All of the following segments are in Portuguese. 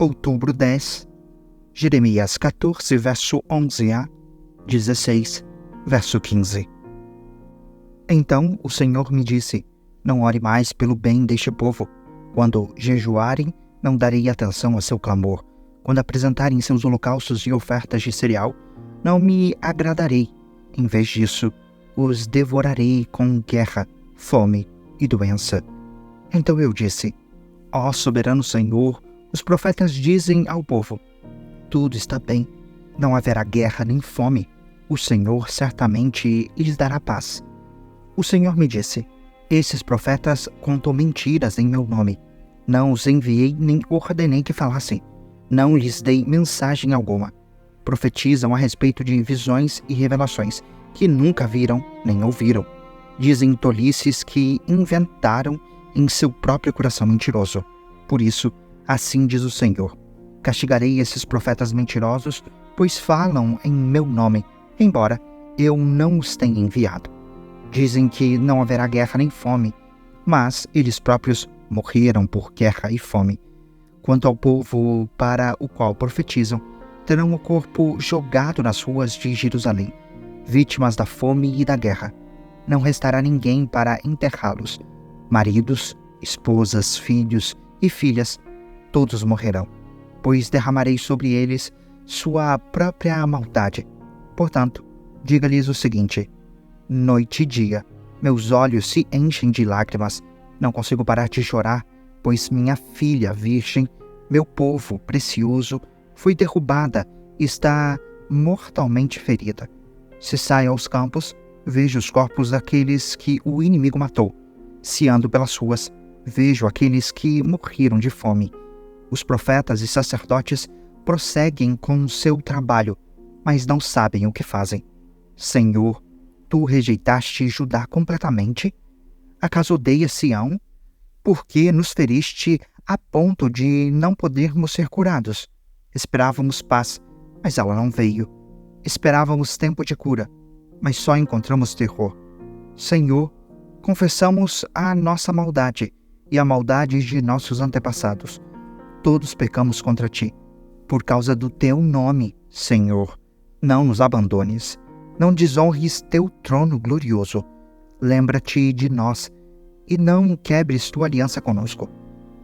outubro 10, Jeremias 14, verso 11a, 16, verso 15. Então o Senhor me disse: não ore mais pelo bem deste povo. Quando jejuarem, não darei atenção a seu clamor. Quando apresentarem seus holocaustos e ofertas de cereal, não me agradarei. Em vez disso, os devorarei com guerra, fome e doença. Então eu disse: ó soberano Senhor, os profetas dizem ao povo: tudo está bem, não haverá guerra nem fome. O Senhor certamente lhes dará paz. O Senhor me disse: esses profetas contam mentiras em meu nome. Não os enviei nem ordenei que falassem. Não lhes dei mensagem alguma. Profetizam a respeito de visões e revelações que nunca viram nem ouviram. Dizem tolices que inventaram em seu próprio coração mentiroso. Por isso, assim diz o Senhor: castigarei esses profetas mentirosos, pois falam em meu nome, embora eu não os tenha enviado. Dizem que não haverá guerra nem fome, mas eles próprios morreram por guerra e fome. Quanto ao povo para o qual profetizam, terão o corpo jogado nas ruas de Jerusalém, vítimas da fome e da guerra. Não restará ninguém para enterrá-los. Maridos, esposas, filhos e filhas, todos morrerão, pois derramarei sobre eles sua própria maldade. Portanto, diga-lhes o seguinte: noite e dia, meus olhos se enchem de lágrimas. Não consigo parar de chorar, pois minha filha virgem, meu povo precioso, foi derrubada e está mortalmente ferida. Se saio aos campos, vejo os corpos daqueles que o inimigo matou. Se ando pelas ruas, vejo aqueles que morreram de fome. Os profetas e sacerdotes prosseguem com seu trabalho, mas não sabem o que fazem. Senhor, tu rejeitaste Judá completamente? Acaso odeias Sião? Por que nos feriste a ponto de não podermos ser curados? Esperávamos paz, mas ela não veio. Esperávamos tempo de cura, mas só encontramos terror. Senhor, confessamos a nossa maldade e a maldade de nossos antepassados. Todos pecamos contra ti. Por causa do teu nome, Senhor, não nos abandones. Não desonres teu trono glorioso. Lembra-te de nós e não quebres tua aliança conosco.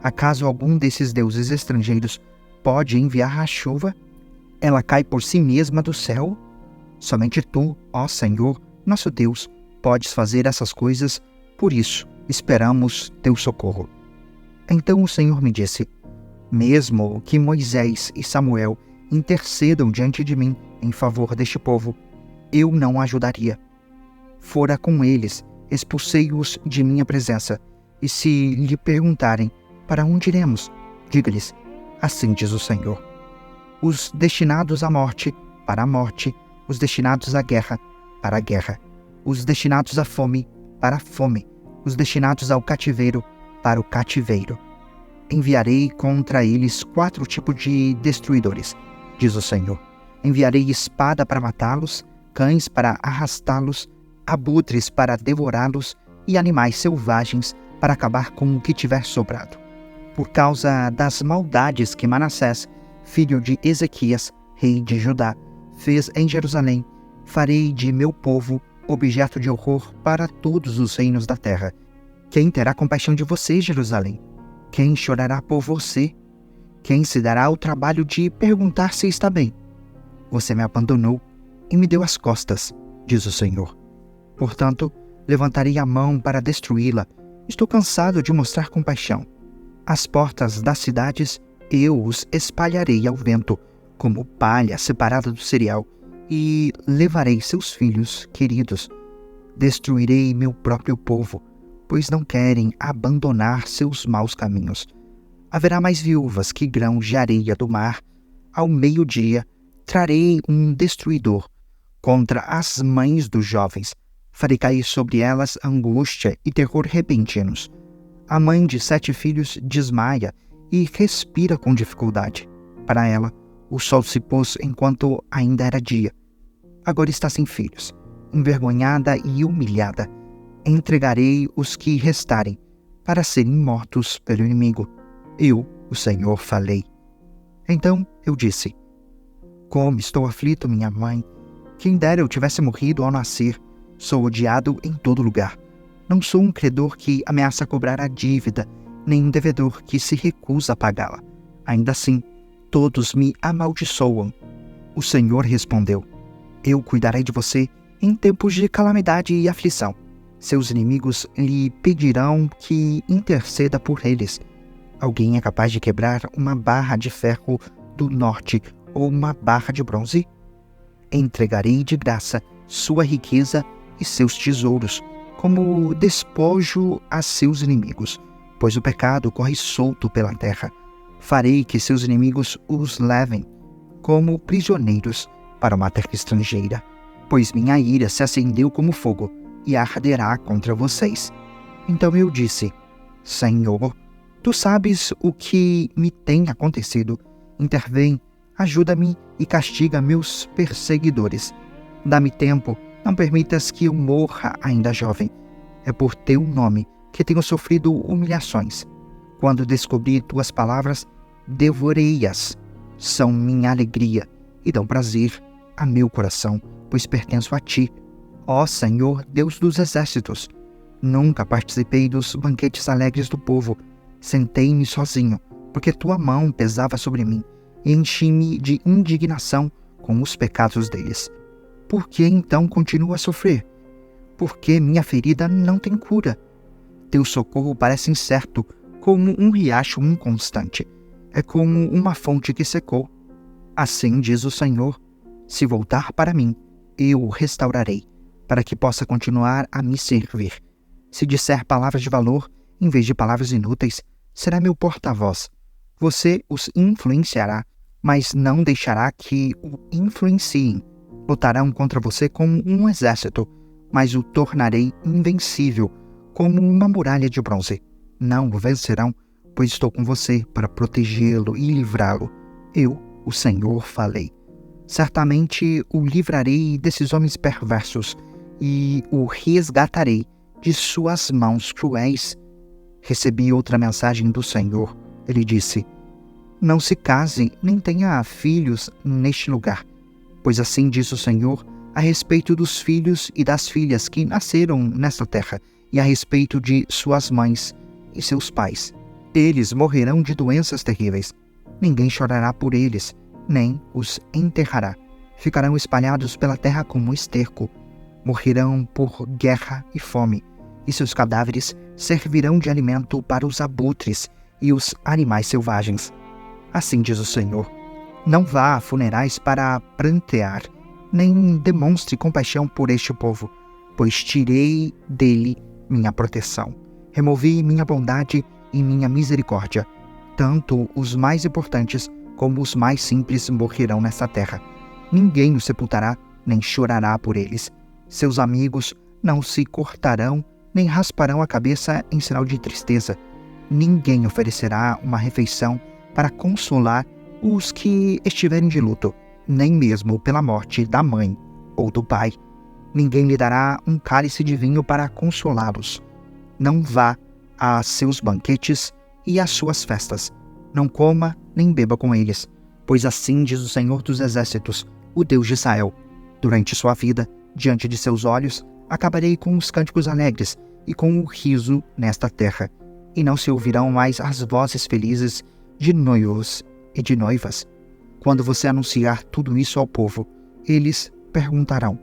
Acaso algum desses deuses estrangeiros pode enviar a chuva? Ela cai por si mesma do céu? Somente tu, ó Senhor, nosso Deus, podes fazer essas coisas, por isso esperamos teu socorro. Então o Senhor me disse: mesmo que Moisés e Samuel intercedam diante de mim em favor deste povo, eu não ajudaria. Fora com eles, expulsei-os de minha presença, e se lhe perguntarem: para onde iremos? Diga-lhes: assim diz o Senhor. Os destinados à morte, para a morte; os destinados à guerra, para a guerra; os destinados à fome, para a fome; os destinados ao cativeiro, para o cativeiro. Enviarei contra eles 4 tipos de destruidores, diz o Senhor. Enviarei espada para matá-los, cães para arrastá-los, abutres para devorá-los e animais selvagens para acabar com o que tiver sobrado. Por causa das maldades que Manassés, filho de Ezequias, rei de Judá, fez em Jerusalém, farei de meu povo objeto de horror para todos os reinos da terra. Quem terá compaixão de você, Jerusalém? Quem chorará por você? Quem se dará o trabalho de perguntar se está bem? Você me abandonou e me deu as costas, diz o Senhor. Portanto, levantarei a mão para destruí-la. Estou cansado de mostrar compaixão. As portas das cidades eu os espalharei ao vento, como palha separada do cereal, e levarei seus filhos queridos. Destruirei meu próprio povo, pois não querem abandonar seus maus caminhos. Haverá mais viúvas que grãos de areia do mar. Ao meio-dia, trarei um destruidor contra as mães dos jovens. Farei cair sobre elas angústia e terror repentinos. A mãe de 7 filhos desmaia e respira com dificuldade. Para ela, o sol se pôs enquanto ainda era dia. Agora está sem filhos, envergonhada e humilhada. Entregarei os que restarem, para serem mortos pelo inimigo. Eu, o Senhor, falei. Então eu disse: como estou aflito, minha mãe! Quem dera eu tivesse morrido ao nascer. Sou odiado em todo lugar. Não sou um credor que ameaça cobrar a dívida, nem um devedor que se recusa a pagá-la. Ainda assim, todos me amaldiçoam. O Senhor respondeu: eu cuidarei de você em tempos de calamidade e aflição. Seus inimigos lhe pedirão que interceda por eles. Alguém é capaz de quebrar uma barra de ferro do norte ou uma barra de bronze? Entregarei de graça sua riqueza e seus tesouros, como despojo a seus inimigos, pois o pecado corre solto pela terra. Farei que seus inimigos os levem como prisioneiros para uma terra estrangeira, pois minha ira se acendeu como fogo e arderá contra vocês. Então eu disse: Senhor, tu sabes o que me tem acontecido. Intervém, ajuda-me e castiga meus perseguidores. Dá-me tempo, não permitas que eu morra ainda jovem. É por teu nome que tenho sofrido humilhações. Quando descobri tuas palavras, devorei-as. São minha alegria e dão prazer a meu coração, pois pertenço a ti, ó Senhor, Deus dos exércitos. Nunca participei dos banquetes alegres do povo. Sentei-me sozinho, porque tua mão pesava sobre mim, e enchi-me de indignação com os pecados deles. Por que então continuo a sofrer? Por que minha ferida não tem cura? Teu socorro parece incerto, como um riacho inconstante. É como uma fonte que secou. Assim diz o Senhor: se voltar para mim, eu o restaurarei, para que possa continuar a me servir. Se disser palavras de valor, em vez de palavras inúteis, será meu porta-voz. Você os influenciará, mas não deixará que o influenciem. Lutarão contra você como um exército, mas o tornarei invencível, como uma muralha de bronze. Não o vencerão, pois estou com você para protegê-lo e livrá-lo. Eu, o Senhor, falei. Certamente o livrarei desses homens perversos e o resgatarei de suas mãos cruéis. Recebi outra mensagem do Senhor. Ele disse: não se case nem tenha filhos neste lugar, pois assim diz o Senhor a respeito dos filhos e das filhas que nasceram nesta terra, e a respeito de suas mães e seus pais. Eles morrerão de doenças terríveis. Ninguém chorará por eles, nem os enterrará. Ficarão espalhados pela terra como esterco. Morrerão por guerra e fome, e seus cadáveres servirão de alimento para os abutres e os animais selvagens. Assim diz o Senhor: não vá a funerais para prantear, nem demonstre compaixão por este povo, pois tirei dele minha proteção. Removi minha bondade e minha misericórdia. Tanto os mais importantes como os mais simples morrerão nesta terra. Ninguém os sepultará, nem chorará por eles. Seus amigos não se cortarão, nem rasparão a cabeça em sinal de tristeza. Ninguém oferecerá uma refeição para consolar os que estiverem de luto, nem mesmo pela morte da mãe ou do pai. Ninguém lhe dará um cálice de vinho para consolá-los. Não vá a seus banquetes e às suas festas. Não coma nem beba com eles, pois assim diz o Senhor dos Exércitos, o Deus de Israel: durante sua vida, diante de seus olhos, acabarei com os cânticos alegres e com o riso nesta terra, e não se ouvirão mais as vozes felizes de noivos e de noivas. Quando você anunciar tudo isso ao povo, eles perguntarão: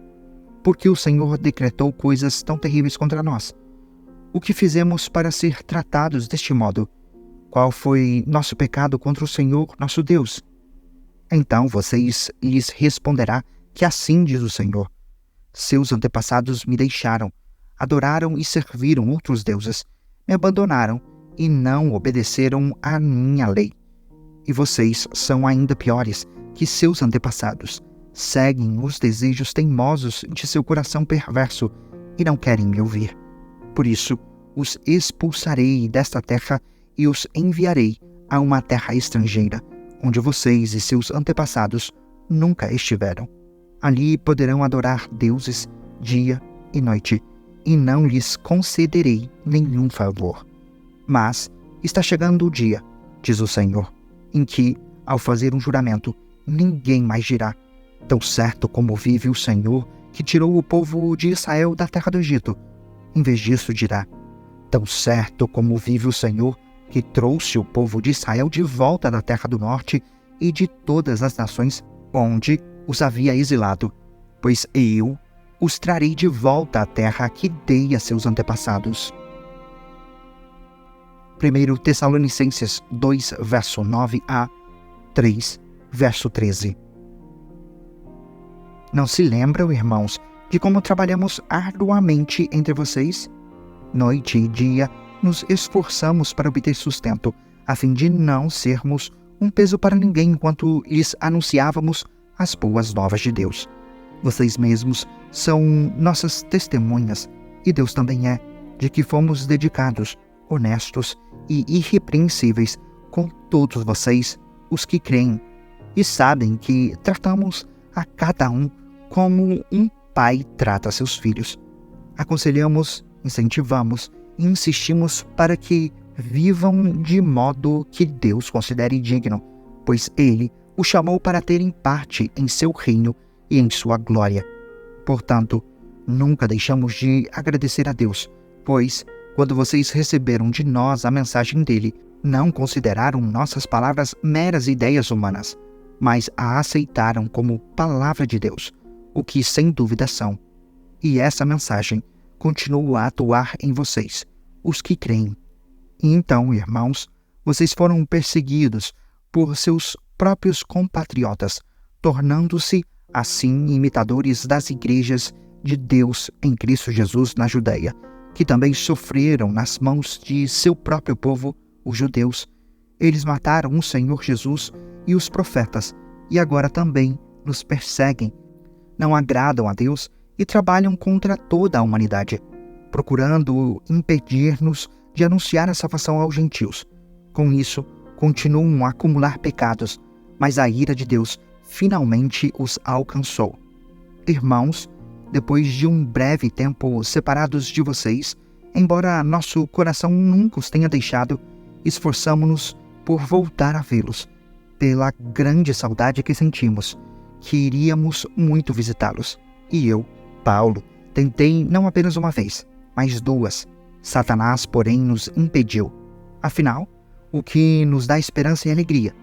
por que o Senhor decretou coisas tão terríveis contra nós? O que fizemos para ser tratados deste modo? Qual foi nosso pecado contra o Senhor, nosso Deus? Então vocês lhes responderá que assim diz o Senhor: seus antepassados me deixaram, adoraram e serviram outros deuses, me abandonaram e não obedeceram à minha lei. E vocês são ainda piores que seus antepassados. Seguem os desejos teimosos de seu coração perverso e não querem me ouvir. Por isso, os expulsarei desta terra e os enviarei a uma terra estrangeira, onde vocês e seus antepassados nunca estiveram. Ali poderão adorar deuses dia e noite, e não lhes concederei nenhum favor. Mas está chegando o dia, diz o Senhor, em que ao fazer um juramento, ninguém mais dirá: tão certo como vive o Senhor, que tirou o povo de Israel da terra do Egito. Em vez disso, dirá: tão certo como vive o Senhor, que trouxe o povo de Israel de volta da terra do norte e de todas as nações onde os havia exilado, pois eu os trarei de volta à terra que dei a seus antepassados. 1 Tessalonicenses 2, verso 9 a 3, verso 13. Não se lembram, irmãos, de como trabalhamos arduamente entre vocês? Noite e dia nos esforçamos para obter sustento, a fim de não sermos um peso para ninguém enquanto lhes anunciávamos as boas novas de Deus. Vocês mesmos são nossas testemunhas, e Deus também é, de que fomos dedicados, honestos e irrepreensíveis com todos vocês, os que creem, e sabem que tratamos a cada um como um pai trata seus filhos. Aconselhamos, incentivamos e insistimos para que vivam de modo que Deus considere digno, pois Ele o chamou para terem parte em seu reino e em sua glória. Portanto, nunca deixamos de agradecer a Deus, pois, quando vocês receberam de nós a mensagem dele, não consideraram nossas palavras meras ideias humanas, mas a aceitaram como palavra de Deus, o que sem dúvida são. E essa mensagem continua a atuar em vocês, os que creem. E então, irmãos, vocês foram perseguidos por seus próprios compatriotas, tornando-se, assim, imitadores das igrejas de Deus em Cristo Jesus na Judeia, que também sofreram nas mãos de seu próprio povo, os judeus. Eles mataram o Senhor Jesus e os profetas, e agora também nos perseguem. Não agradam a Deus e trabalham contra toda a humanidade, procurando impedir-nos de anunciar a salvação aos gentios. Com isso, continuam a acumular pecados, mas a ira de Deus finalmente os alcançou. Irmãos, depois de um breve tempo separados de vocês, embora nosso coração nunca os tenha deixado, esforçamo-nos por voltar a vê-los, pela grande saudade que sentimos, que iríamos muito visitá-los. E eu, Paulo, tentei não apenas uma vez, mas duas. Satanás, porém, nos impediu. Afinal, o que nos dá esperança e alegria?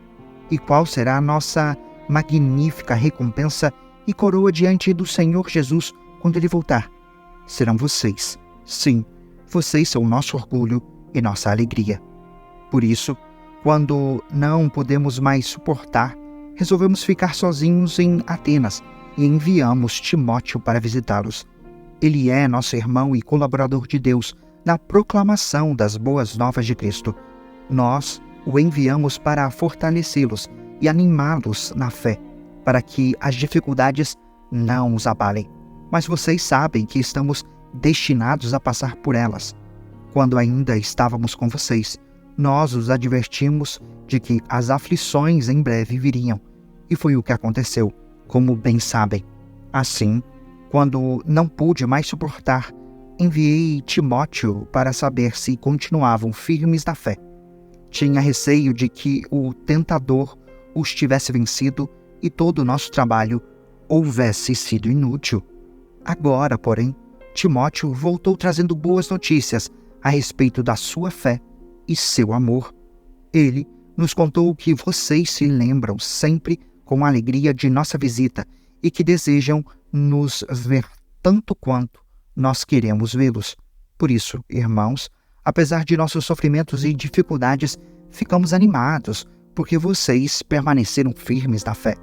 E qual será a nossa magnífica recompensa e coroa diante do Senhor Jesus quando Ele voltar? Serão vocês. Sim, vocês são nosso orgulho e nossa alegria. Por isso, quando não podemos mais suportar, resolvemos ficar sozinhos em Atenas e enviamos Timóteo para visitá-los. Ele é nosso irmão e colaborador de Deus na proclamação das boas novas de Cristo. Nós o enviamos para fortalecê-los e animá-los na fé, para que as dificuldades não os abalem. Mas vocês sabem que estamos destinados a passar por elas. Quando ainda estávamos com vocês, nós os advertimos de que as aflições em breve viriam, e foi o que aconteceu, como bem sabem. Assim, quando não pude mais suportar, enviei Timóteo para saber se continuavam firmes na fé. Tinha receio de que o tentador os tivesse vencido e todo o nosso trabalho houvesse sido inútil. Agora, porém, Timóteo voltou trazendo boas notícias a respeito da sua fé e seu amor. Ele nos contou que vocês se lembram sempre com alegria de nossa visita e que desejam nos ver tanto quanto nós queremos vê-los. Por isso, irmãos, apesar de nossos sofrimentos e dificuldades, ficamos animados, porque vocês permaneceram firmes na fé.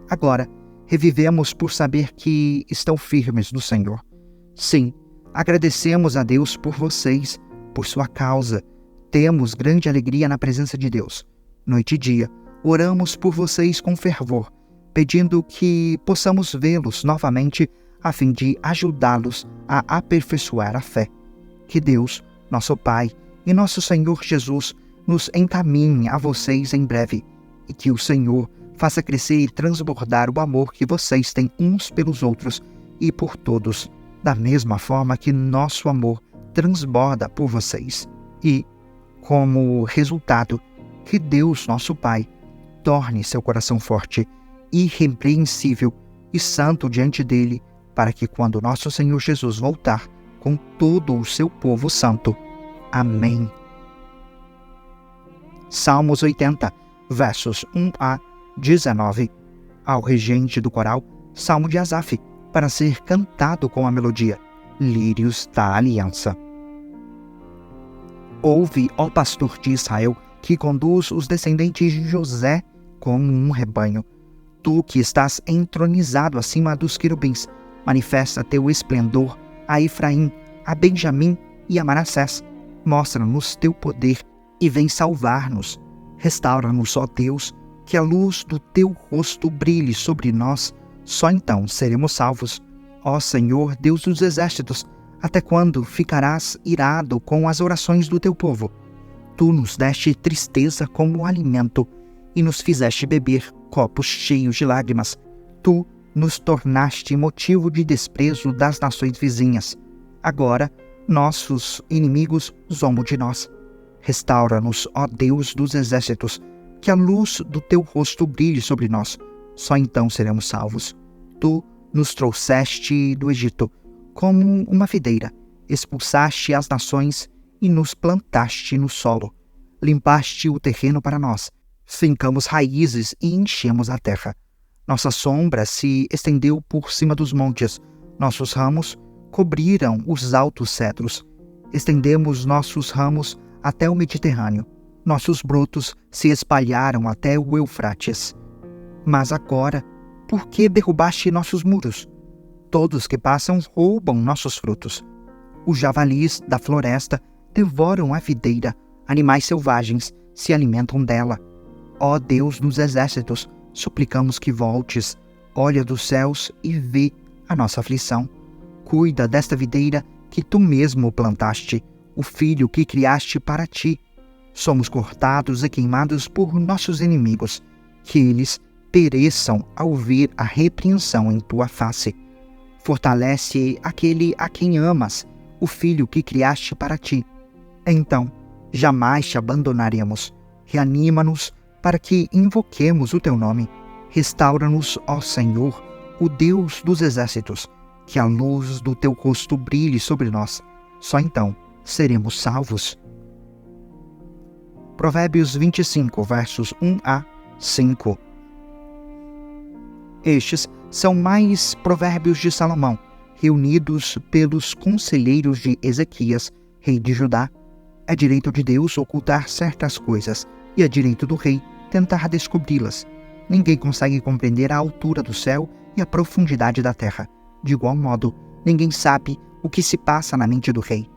Agora, revivemos por saber que estão firmes no Senhor. Sim, agradecemos a Deus por vocês, por sua causa. Temos grande alegria na presença de Deus. Noite e dia, oramos por vocês com fervor, pedindo que possamos vê-los novamente a fim de ajudá-los a aperfeiçoar a fé. Que Deus, nosso Pai e nosso Senhor Jesus nos encaminhe a vocês em breve e que o Senhor faça crescer e transbordar o amor que vocês têm uns pelos outros e por todos, da mesma forma que nosso amor transborda por vocês. E, como resultado, que Deus, nosso Pai, torne seu coração forte, irrepreensível e santo diante dele, para que quando nosso Senhor Jesus voltar com todo o seu povo santo. Amém. Salmos 80, versos 1 a 19. Ao regente do coral, Salmo de Asaf, para ser cantado com a melodia Lírios da Aliança. Ouve, ó pastor de Israel, que conduz os descendentes de José como um rebanho. Tu que estás entronizado acima dos querubins, manifesta teu esplendor a Efraim, a Benjamim e a Manassés. Mostra-nos teu poder e vem salvar-nos. Restaura-nos, ó Deus, que a luz do teu rosto brilhe sobre nós. Só então seremos salvos. Ó Senhor, Deus dos exércitos, até quando ficarás irado com as orações do teu povo? Tu nos deste tristeza como alimento e nos fizeste beber copos cheios de lágrimas. Tu nos tornaste motivo de desprezo das nações vizinhas. Agora, nossos inimigos zombam de nós. Restaura-nos, ó Deus dos exércitos, que a luz do teu rosto brilhe sobre nós. Só então seremos salvos. Tu nos trouxeste do Egito como uma videira, expulsaste as nações e nos plantaste no solo. Limpaste o terreno para nós, fincamos raízes e enchemos a terra. Nossa sombra se estendeu por cima dos montes, nossos ramos cobriram os altos cedros. Estendemos nossos ramos até o Mediterrâneo, nossos brotos se espalharam até o Eufrates. Mas agora, por que derrubaste nossos muros? Todos que passam roubam nossos frutos. Os javalis da floresta devoram a videira, animais selvagens se alimentam dela. Ó Deus dos exércitos, suplicamos que voltes, olha dos céus e vê a nossa aflição. Cuida desta videira que tu mesmo plantaste, o filho que criaste para ti. Somos cortados e queimados por nossos inimigos, que eles pereçam ao ver a repreensão em tua face. Fortalece aquele a quem amas, o filho que criaste para ti. Então, jamais te abandonaremos. Reanima-nos para que invoquemos o teu nome. Restaura-nos, ó Senhor, o Deus dos exércitos, que a luz do teu rosto brilhe sobre nós. Só então seremos salvos. Provérbios 25, versos 1 a 5. Estes são mais provérbios de Salomão, reunidos pelos conselheiros de Ezequias, rei de Judá. É direito de Deus ocultar certas coisas, e é direito do rei tentar descobri-las. Ninguém consegue compreender a altura do céu e a profundidade da terra. De igual modo, ninguém sabe o que se passa na mente do rei.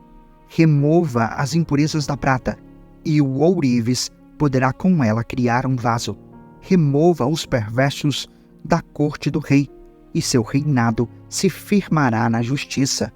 Remova as impurezas da prata, e o ourives poderá com ela criar um vaso. Remova os perversos da corte do rei, e seu reinado se firmará na justiça.